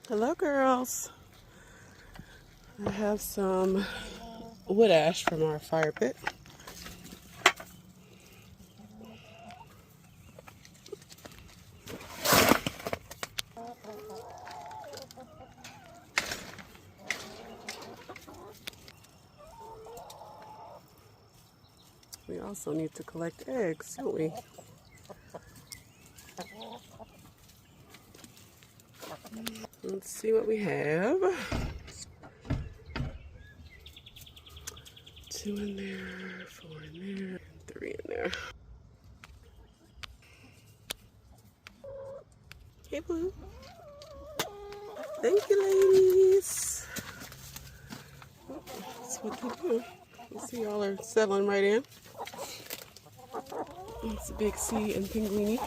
Hello, girls. I have some wood ash from our fire pit. We also need to collect eggs, don't we? Let's see what we have. 2 in there, 4 in there, and 3 in there. Hey, Blue. Thank you, ladies. That's what they do. You see, y'all are settling right in. It's a big C and Pinguini.